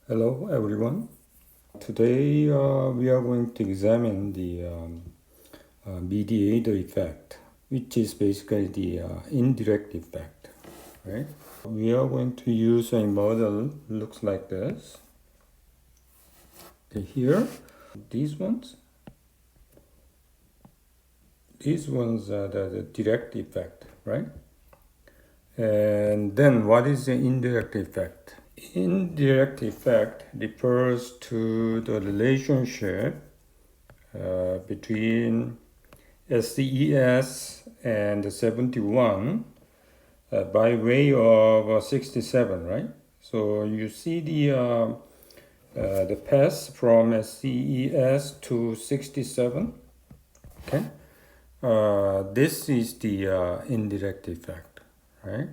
Hello everyone. Today we are going to examine the mediator effect, which is basically the indirect effect, right? We are going to use a model looks like this. Okay, here, these ones are the direct effect, right? And then what is the indirect effect? Indirect effect refers to the relationship between SCES and 71 by way of 67, right? So you see the path from SCES to 67, okay? This is the indirect effect, right?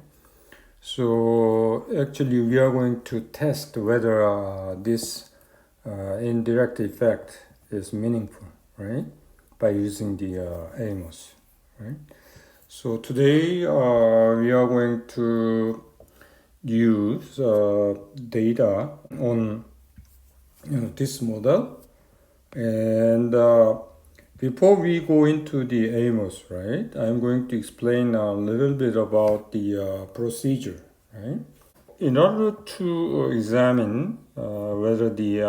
So actually we are going to test whether this indirect effect is meaningful, right? By using the Amos, right? So today we are going to use data on this model, and before we go into the Amos, right, I'm going to explain a little bit about the procedure, right? In order to examine whether the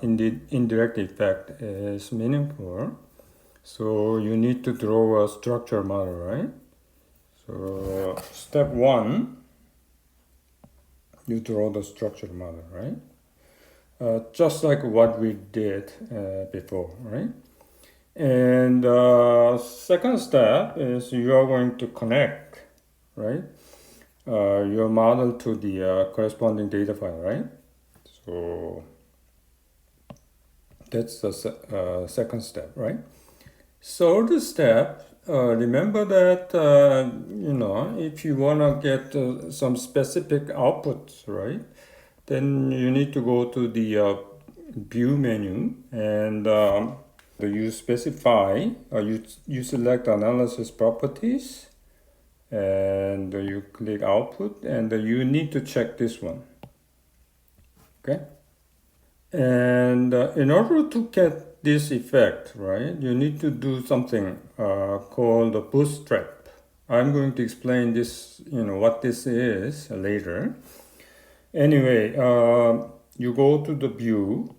indirect effect is meaningful, so you need to draw a structure model, right? So step one, you draw the structure model, right? Just like what we did before, right? And second step is you are going to connect, right, your model to the corresponding data file, right? So that's the second step, right? Third step, remember that if you want to get some specific outputs, right, then you need to go to the view menu, and you specify, you select analysis properties, and you click output, and you need to check this one, okay? And in order to get this effect, right, you need to do something called a bootstrap. I'm going to explain this, what this is later. Anyway, you go to the view,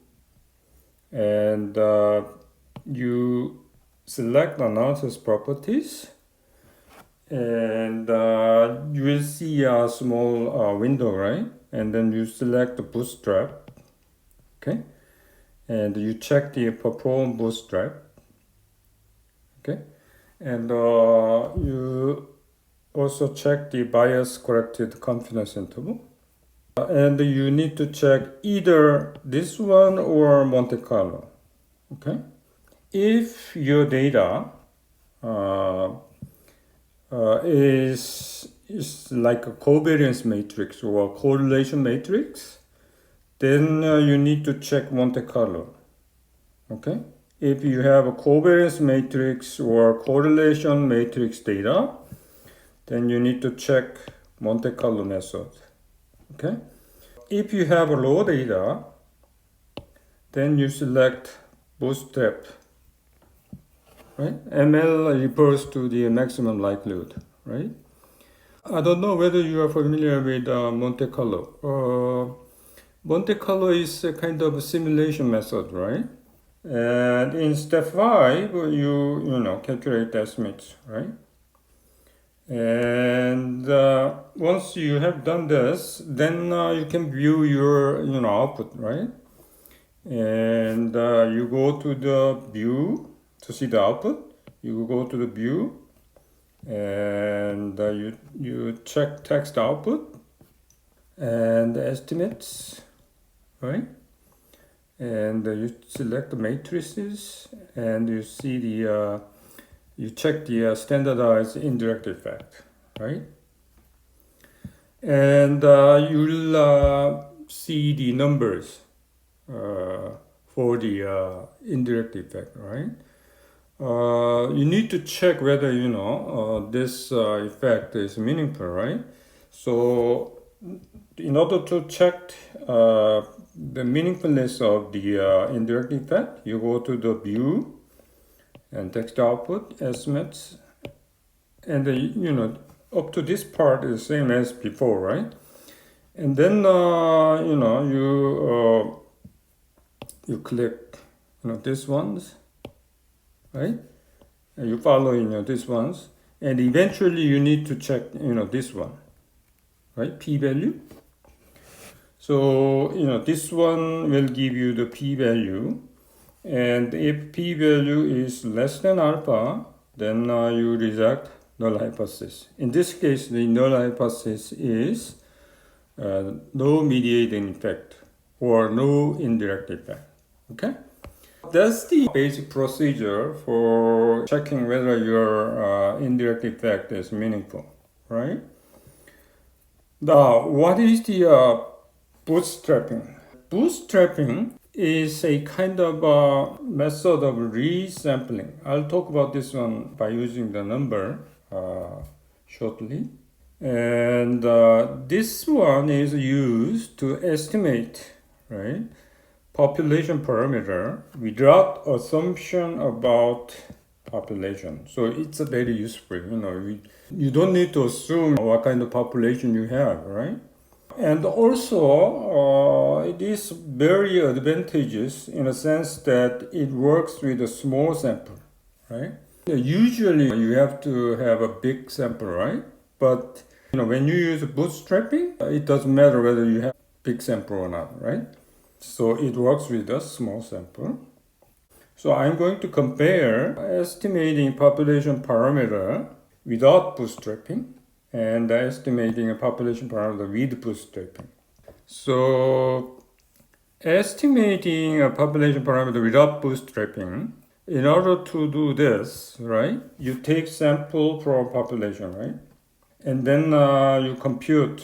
and you select analysis properties, and you will see a small window, right? And then you select the bootstrap, okay? And you check the perform bootstrap, okay? And you also check the bias corrected confidence interval. And you need to check either this one or Monte Carlo, okay? If your data is like a covariance matrix or a correlation matrix, then you need to check Monte Carlo, okay? If you have a covariance matrix or correlation matrix data, then you need to check Monte Carlo method, okay? If you have raw data, then you select bootstrap, right? ML refers to the maximum likelihood, right? I don't know whether you are familiar with Monte Carlo. Monte Carlo is a kind of a simulation method, right? And in step 5, you calculate the estimates, right? And once you have done this, then you can view your output, right? And you go to the view to see the output. You go to the view, and you check text output and estimates, right? And you select the matrices, and you see you check the standardized indirect effect, right? And you'll see the numbers for the indirect effect, right? You need to check whether this effect is meaningful, right? So in order to check the meaningfulness of the indirect effect, you go to the view and text output estimates, and up to this part is the same as before, right? And then you click these ones, right? And you follow these ones, and eventually you need to check this one, right? P-value. So this one will give you the p-value, and if p-value is less than alpha, then you reject null hypothesis. In this case, the null hypothesis is no mediating effect or no indirect effect. Okay, that's the basic procedure for checking whether your indirect effect is meaningful, right? Now, what is the bootstrapping? Bootstrapping is a kind of a method of resampling. I'll talk about this one by using the number shortly. And this one is used to estimate, right, population parameter without assumption about population. So it's a very useful, you don't need to assume what kind of population you have, right? And also, it is very advantageous in a sense that it works with a small sample, right? Usually you have to have a big sample, right? But when you use bootstrapping, it doesn't matter whether you have big sample or not, right? So it works with a small sample. So I'm going to compare estimating population parameter without bootstrapping and estimating a population parameter with bootstrapping. So estimating a population parameter without bootstrapping, in order to do this, right, you take sample from population, right? And then you compute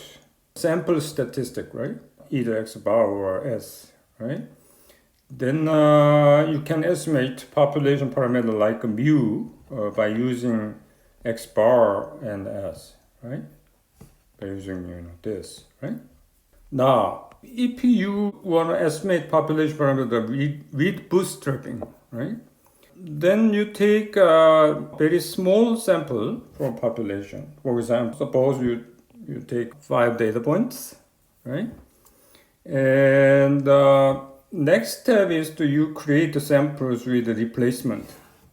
sample statistic, right? Either X bar or S, right? Then you can estimate population parameter like mu by using X bar and S, right? By using this, right? Now, if you want to estimate population parameter with bootstrapping, right? Then you take a very small sample from population. For example, suppose you take 5 data points, right? And next step is to you create the samples with the replacement,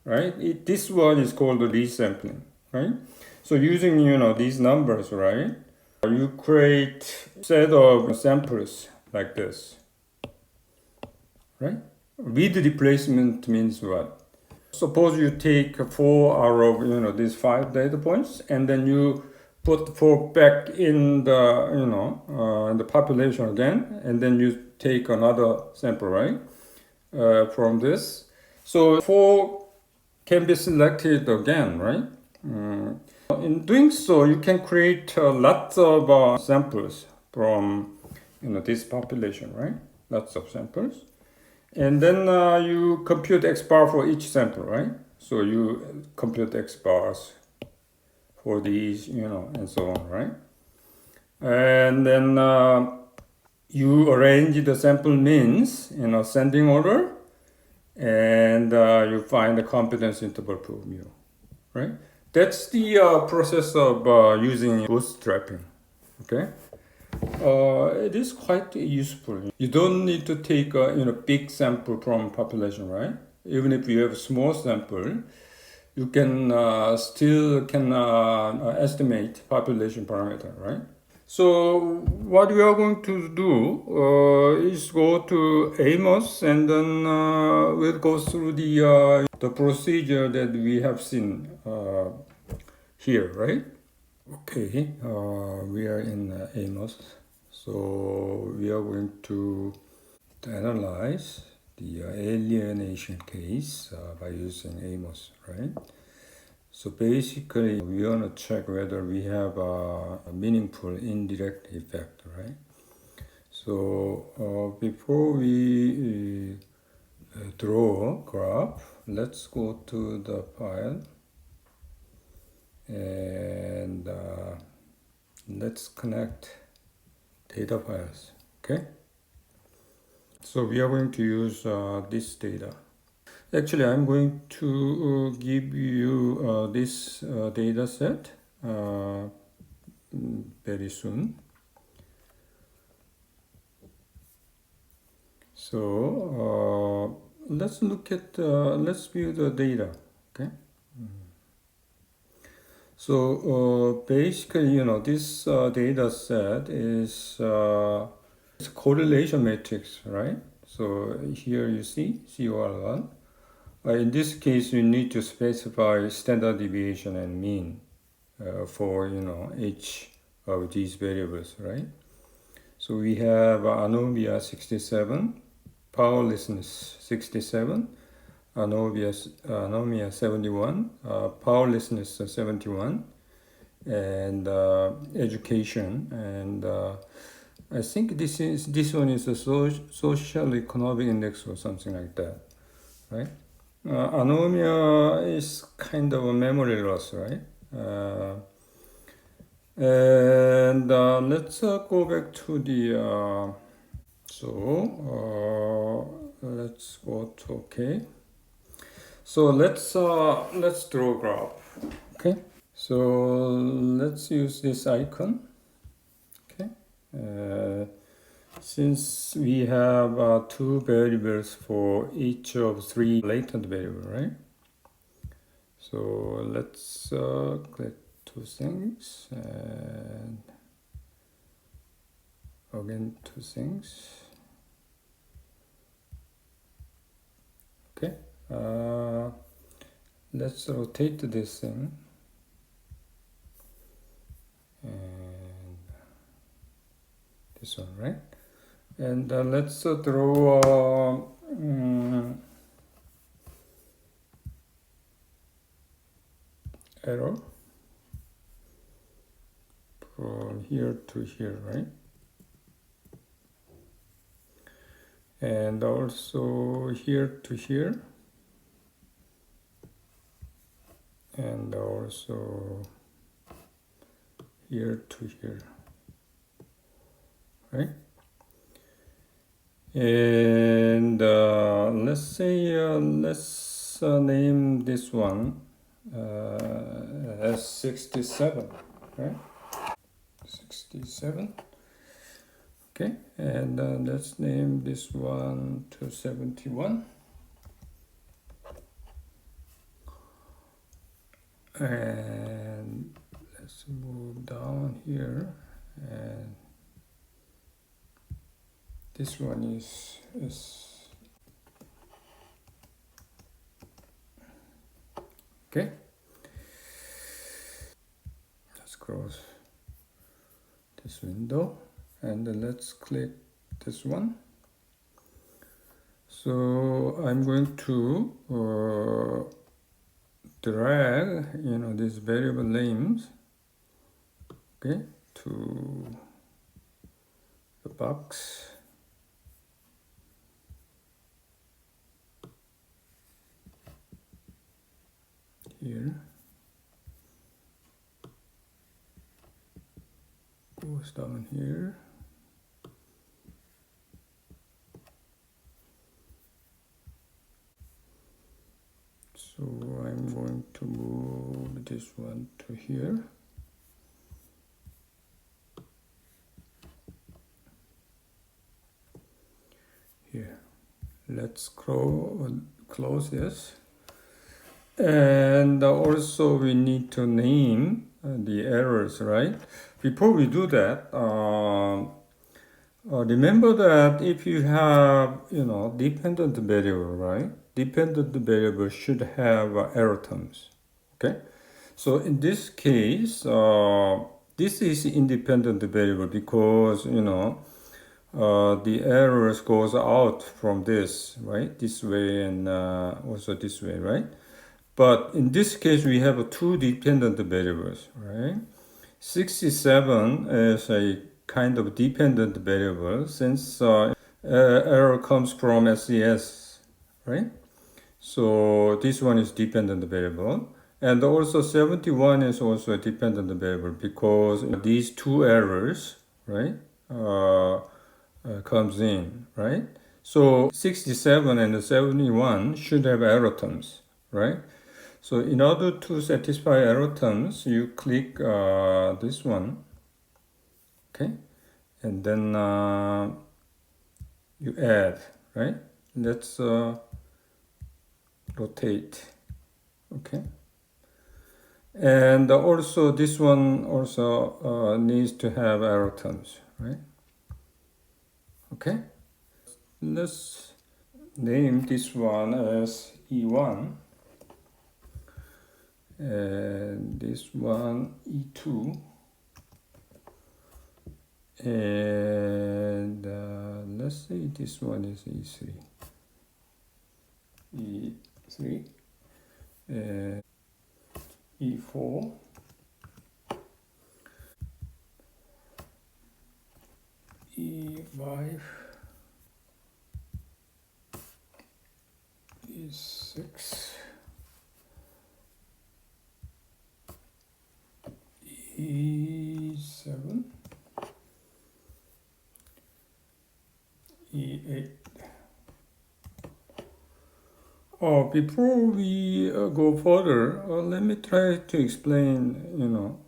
right? This one is called the resampling, right? So using these numbers, right? You create a set of samples like this, right? With replacement means what? Suppose you take 4 out of these 5 data points, and then you put 4 back in the in the population again, and then you take another sample, right, from this. So 4 can be selected again, right? In doing so, you can create lots of samples from this population, right? Lots of samples. And then you compute X bar for each sample, right? So you compute X bars for these, and so on, right? And then you arrange the sample means in ascending order, and you find the confidence interval for mu, right? That's the process of using bootstrapping, okay? It is quite useful. You don't need to take a big sample from population, right? Even if you have a small sample, you can still estimate population parameter, right? So what we are going to do is go to Amos, and then we'll go through the procedure that we have seen here, right? Okay, we are in Amos, so we are going to analyze the alienation case by using Amos, right? So basically, we want to check whether we have a meaningful indirect effect, right? So before we draw a graph, let's go to the file. And let's connect data files, okay? So we are going to use this data. Actually, I'm going to give you this data set very soon. So let's look at, let's view the data, okay? So basically, this data set is it's a correlation matrix, right? So here you see COR1. In this case, you need to specify standard deviation and mean for each of these variables, right? So we have anomia 67, powerlessness 67, anomia 71, powerlessness 71, and education. And I think this one is a social economic index or something like that, right? Anomia is kind of a memory loss, right? And let's go back to the let's go to okay. So let's draw a graph. Okay. So let's use this icon. Okay. Since we have two variables for each of three latent variables, right? So let's click two things and again two things. Okay. Let's rotate this thing and this one, right? And let's draw arrow from here to here, right? And also here to here, and also here to here, right? And let's say let's name this one as 67, right? 67. Okay, and let's name this one to 71. And let's move down here, and this one is okay. Let's close this window and let's click this one. So I'm going to drag these variable names, okay, to the box. Here goes down here. So I'm going to move this one to here. Here. Let's close this. And also we need to name the errors, right? Before we do that, remember that if you have, dependent variable, right? Dependent variable should have error terms, okay? So in this case, this is independent variable because, the errors goes out from this, right? This way and also this way, right? But in this case, we have two dependent variables, right? 67 is a kind of dependent variable since error comes from SES, right? So this one is dependent variable. And also 71 is also a dependent variable because these two errors, right, comes in, right? So 67 and 71 should have error terms, right? So in order to satisfy error terms, you click this one, okay? And then you add, right? Let's rotate, okay? And also this one also needs to have arrow terms, right? Okay, let's name this one as E1 and this one E2 and let's say this one is E3 and E4 E5 E6 E7 E8. Before we go further, let me try to explain,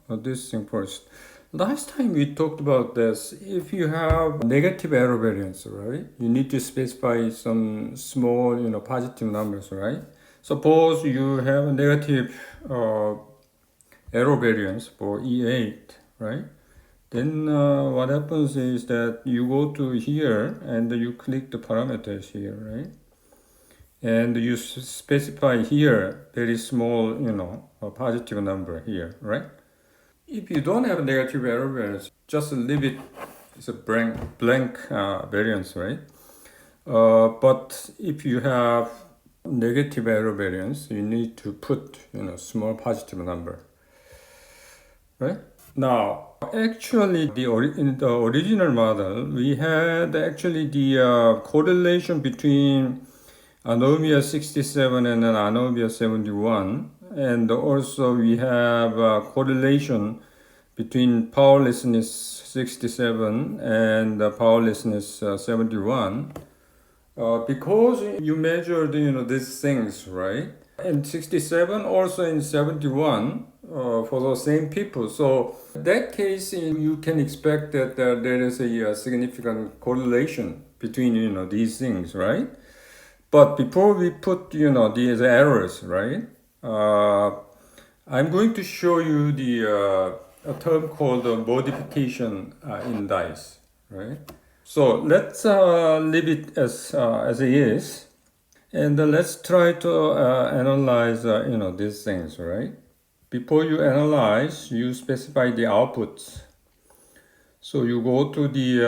this thing first. Last time we talked about this. If you have negative error variance, right, you need to specify some small, positive numbers, right? Suppose you have a negative error variance for E8, right? Then what happens is that you go to here and you click the parameters here, right? And you specify here very small, a positive number here, right? If you don't have negative error variance, just leave it as a blank variance, right? But if you have negative error variance, you need to put, small positive number, right? Now, actually, in the original model, we had actually the correlation between anomia 67 and then anomia 71, and also we have a correlation between powerlessness 67 and powerlessness 71 because you measured these things, right? And 67 also in 71 for the same people. So in that case you can expect that there is a significant correlation between these things, right? But before we put, these errors, right? I'm going to show you a term called modification index, right? So let's leave it as it is, and let's try to analyze, these things, right? Before you analyze, you specify the outputs. So you go to the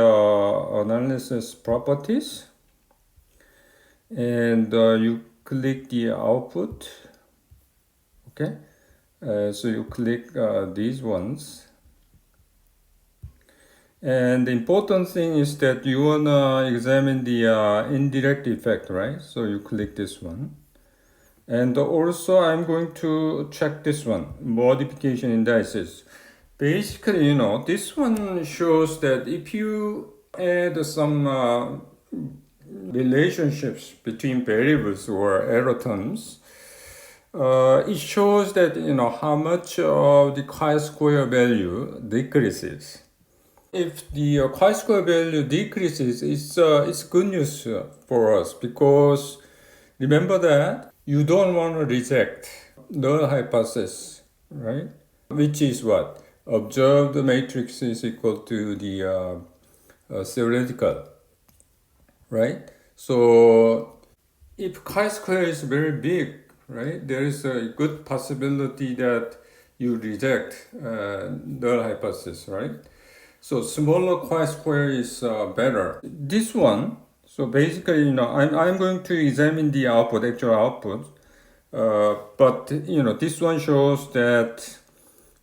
analysis properties. And you click the output, okay? So you click these ones. And the important thing is that you wanna examine the indirect effect, right? So you click this one. And also I'm going to check this one, modification indices. Basically, this one shows that if you add some relationships between variables or error terms, it shows that how much of the chi-square value decreases. If the chi-square value decreases, it's good news for us, because remember that you don't want to reject null hypothesis, right? Which is what? Observed matrix is equal to the theoretical, right? So if chi-square is very big, right, there is a good possibility that you reject null hypothesis, right? So smaller chi-square is better. This one, so basically, I'm going to examine the actual output, but this one shows that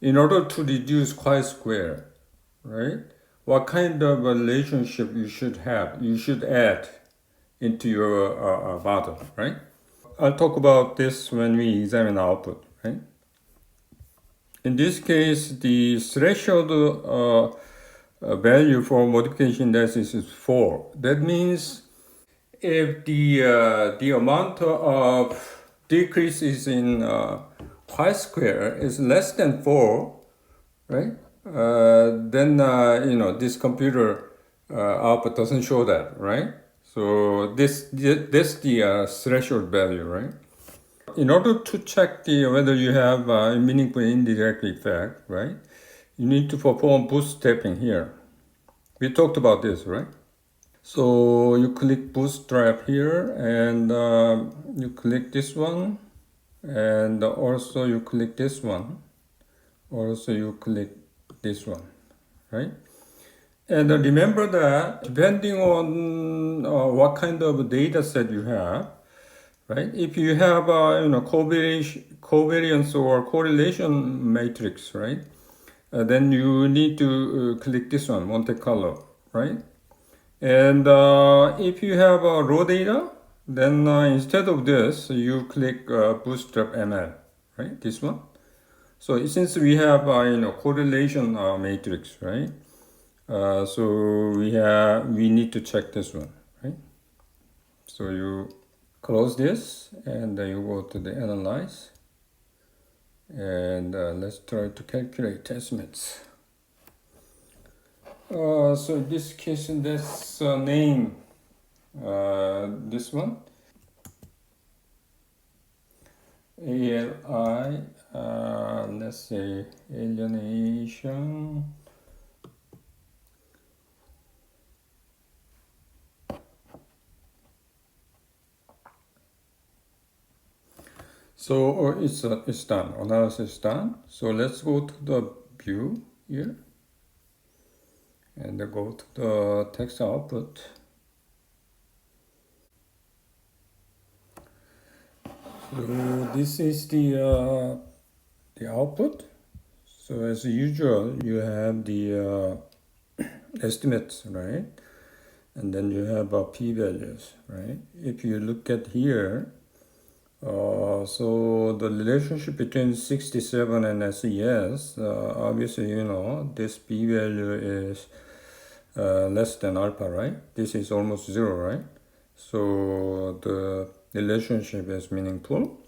in order to reduce chi-square, right, what kind of relationship you should add into your model, right? I'll talk about this when we examine output, right? In this case, the threshold value for modification indices is 4. That means if the amount of decreases in chi-square is less than 4, right? Then this computer output doesn't show that, right? So this the threshold value, right? In order to check whether you have a meaningful indirect effect, right? You need to perform bootstrapping here. We talked about this, right? So you click bootstrap here, and you click this one, and also you click this one. Also you click this one, right? And remember that depending on what kind of data set you have, right? If you have covariance or correlation matrix, right? Then you need to click this one, Monte Carlo, right? And if you have raw data, then instead of this, you click Bootstrap ML, right? This one. So since we have correlation matrix, right? So we need to check this one, right? So you close this and you go to the analyze, and let's try to calculate estimates. So in this case, let's name this one ALI, let's say alienation. So it's done, analysis is done. So let's go to the view here and go to the text output. So this is the output. So as usual, you have the estimates, right? And then you have p-values, right? If you look at here, so the relationship between 67 and SES, obviously, this p-value is less than alpha, right? This is almost 0, right? So the relationship is meaningful.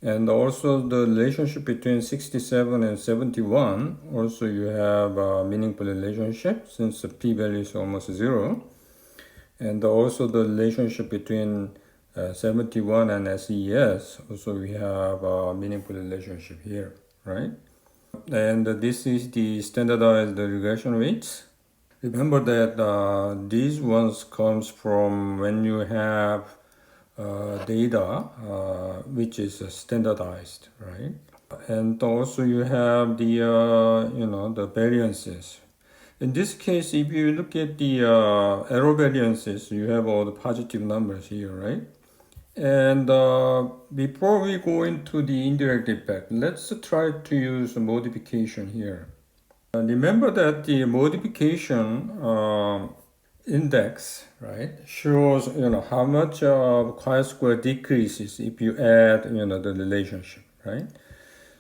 And also the relationship between 67 and 71, also you have a meaningful relationship since the p-value is almost 0. And also the relationship between 71 and SES, also we have a meaningful relationship here, right? And this is the standardized regression rates. Remember that these ones comes from when you have data which is standardized, right? And also you have the the variances. In this case, if you look at the error variances, you have all the positive numbers here, right? And before we go into the indirect effect, let's try to use a modification here. Remember that the modification index, right, shows how much of chi-square decreases if you add the relationship, right?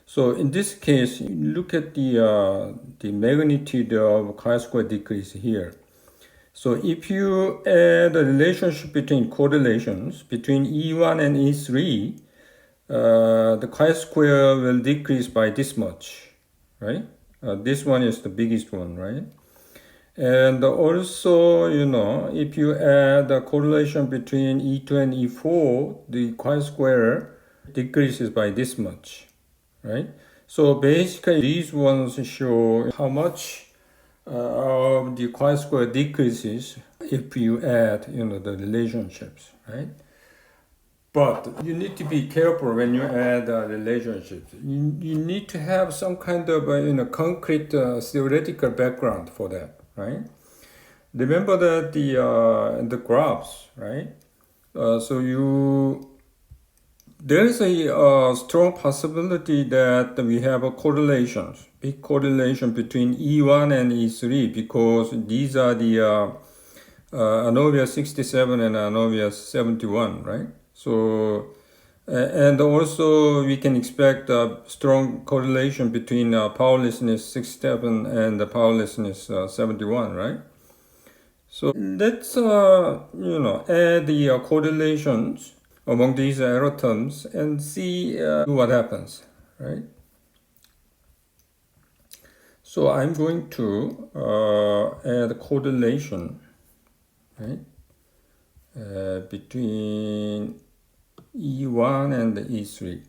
So in this case, you look at the magnitude of chi-square decrease here. So if you add a relationship between correlations between E1 and E3, the chi-square will decrease by this much, right? This one is the biggest one, right? And also, if you add a correlation between E2 and E4, the chi-square decreases by this much, right? So basically, these ones show how much of the chi-square decreases if you add, the relationships, right? But you need to be careful when you add relationships. You need to have some kind of concrete theoretical background for that, right? Remember that the graphs, right? There's a strong possibility that we have a big correlation between E1 and E3 because these are the ANOVA 67 and ANOVA 71, right? So, and also we can expect a strong correlation between powerlessness 67 and the powerlessness 71, right? So let's add the correlations among these error terms and see what happens, right? So I'm going to add correlation, right, between E1 and E3,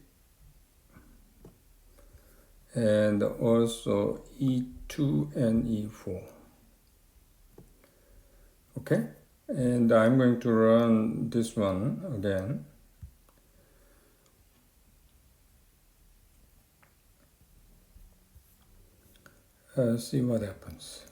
and also E2 and E4. Okay, and I'm going to run this one again. See what happens.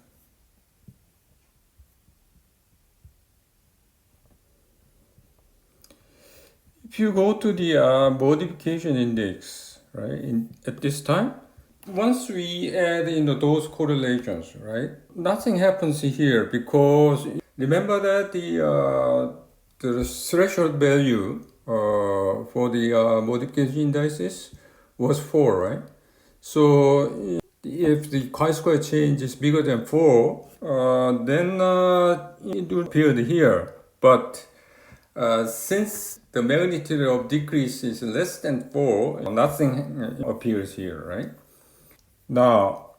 If you go to the modification index, right, at this time, once we add in those correlations, right, nothing happens here because remember that the threshold value for the modification indices was 4, right? So if the chi-square change is bigger than 4, then it will appear here. But since the magnitude of decrease is less than 4, nothing appears here, right? Now,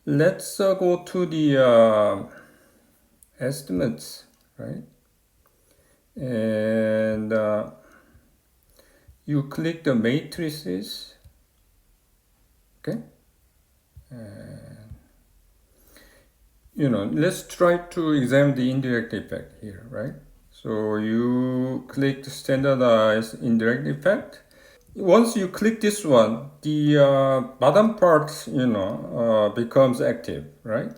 let's go to the estimates, right? And you click the matrices, okay? Let's try to examine the indirect effect here, right? So you click standardize indirect effect. Once you click this one, the bottom part, becomes active, right?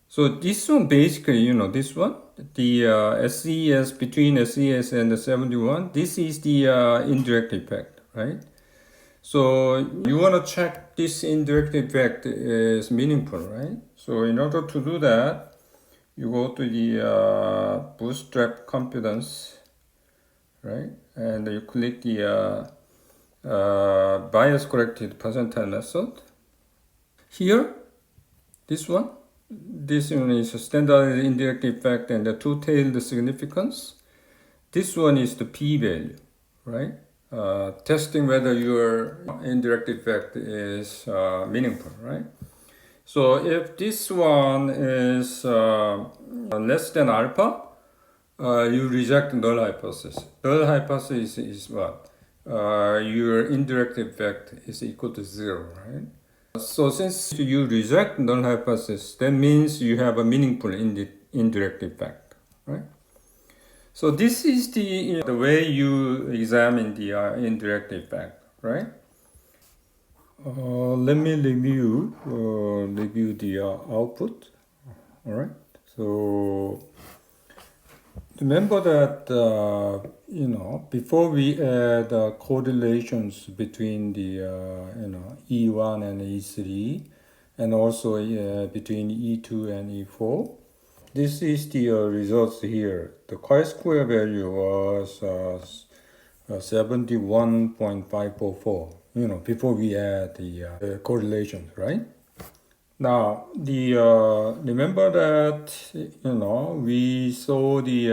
So this one basically, this one, the SES between SES and the 71, this is the indirect effect, right? So you want to check this indirect effect is meaningful, right? So in order to do that, you go to the bootstrap confidence, right? And you click the bias corrected percentile method. Here, this one is a standard indirect effect and the two-tailed significance. This one is the p-value, right? Testing whether your indirect effect is meaningful, right? So if this one is less than alpha, you reject null hypothesis. Null hypothesis is what? Your indirect effect is equal to 0, right? So since you reject null hypothesis, that means you have a meaningful indirect effect, right? So this is the way you examine the indirect effect, right? Let me review the output. All right. So remember that before we add correlations between the E1 and E3, and also between E2 and E4. This is the results here. The chi-square value was 71.544. Before we add the correlations, right? Now, remember that we saw the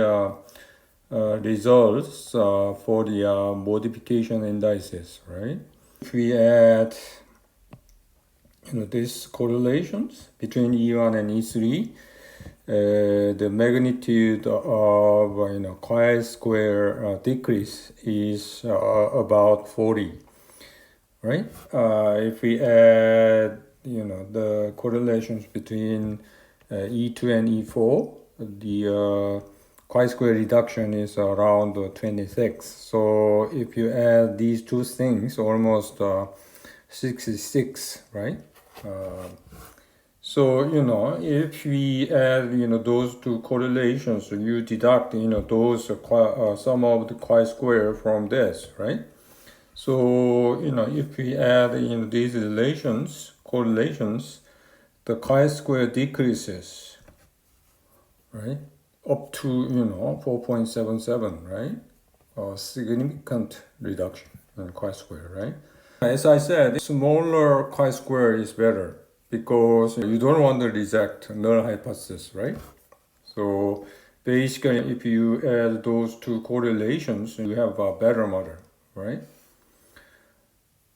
results for the modification indices, right? If we add these correlations between E1 and E3, the magnitude of chi-square decrease is about 40, right? If we add the correlations between E2 and E4, the chi-square reduction is around 26. So if you add these two things, almost 66, right? So if we add those two correlations, you deduct those sum of the chi-square from this, right? So if we add these correlations, the chi-square decreases, right, up to 4.77, right? A significant reduction in chi-square, right? As I said, smaller chi-square is better because you don't want to reject null hypothesis, right? So basically, if you add those two correlations, you have a better model, right?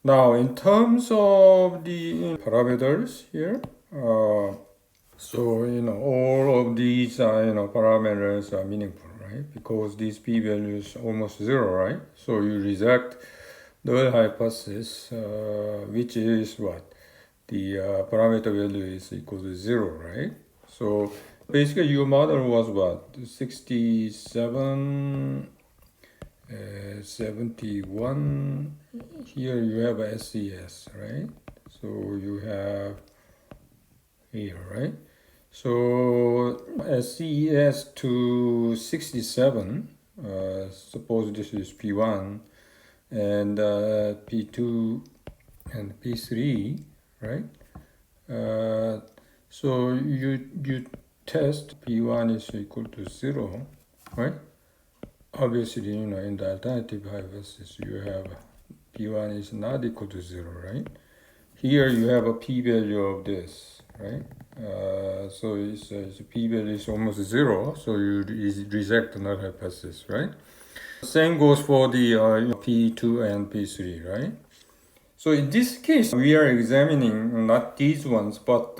Now, in terms of the parameters here, so all of these parameters are meaningful, right? Because these p-values almost zero, right? So you reject null hypothesis, which is what the parameter value is equal to zero, right? So basically, your model was what 67. 71. Here you have a SES, right? So you have here, right? So SES to 67, suppose this is P1 and P2 and P3, right? So you test P1 is equal to 0, right? Obviously, in the alternative hypothesis, you have P1 is not equal to 0, right? Here you have a p-value of this, right? So it's p-value is almost 0, so you reject the null hypothesis, right? Same goes for the P2 and P3, right? So in this case, we are examining not these ones, but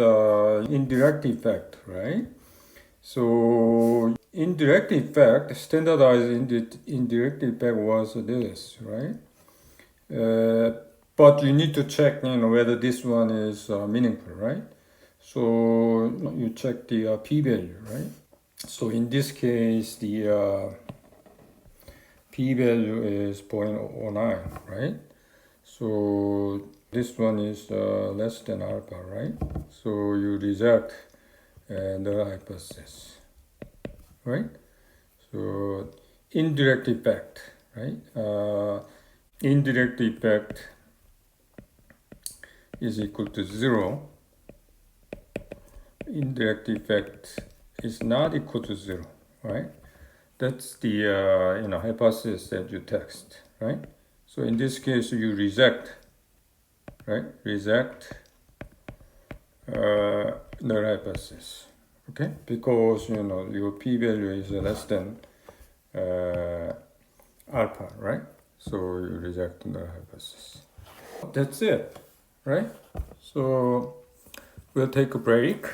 indirect effect, right? So indirect effect, standardized indirect effect was this, right? But you need to check, whether this one is meaningful, right? So you check the p-value, right? So in this case, the p-value is 0.09, right? So this one is less than alpha, right? So you reject the hypothesis, right? So indirect effect, right? Indirect effect is equal to 0. Indirect effect is not equal to 0, right? That's the hypothesis that you test, right? So in this case, you reject, right? Reject the hypothesis, okay? Because your p-value is less than alpha, right? So you reject the hypothesis. That's it, right? So we'll take a break.